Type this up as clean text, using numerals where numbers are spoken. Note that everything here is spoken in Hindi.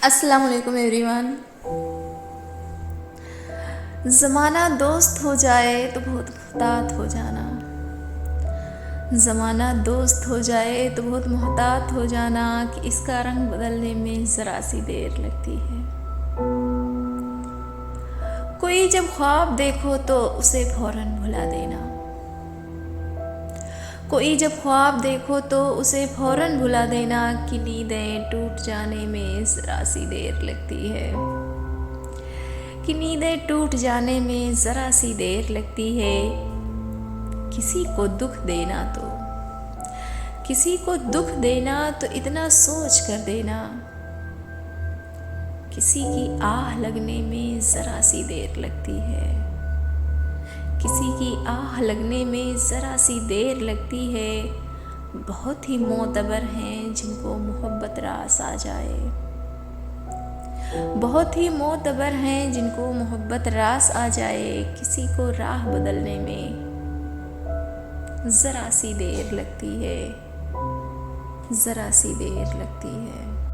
अस्सलाम वालेकुम एवरीवन। ज़माना दोस्त हो जाए तो बहुत मुहतात हो जाना। ज़माना दोस्त हो जाए तो बहुत मुहतात हो जाना कि इसका रंग बदलने में ज़रा सी देर लगती है। कोई जब ख्वाब देखो तो उसे फ़ौरन भुला देना। कोई जब ख्वाब देखो तो उसे फ़ौरन भुला देना कि नींदें टूट जाने में ज़रा सी देर लगती है। कि नींदें टूट जाने में ज़रा सी देर लगती है। किसी को दुख देना तो इतना सोच कर देना। किसी की आह लगने में ज़रा सी देर लगती है। किसी की आह लगने में ज़रा सी देर लगती है। बहुत ही मोतबर हैं जिनको मोहब्बत रास आ जाए। बहुत ही मोतबर हैं जिनको मोहब्बत रास आ जाए। किसी को राह बदलने में ज़रा सी देर लगती है। ज़रा सी देर लगती है।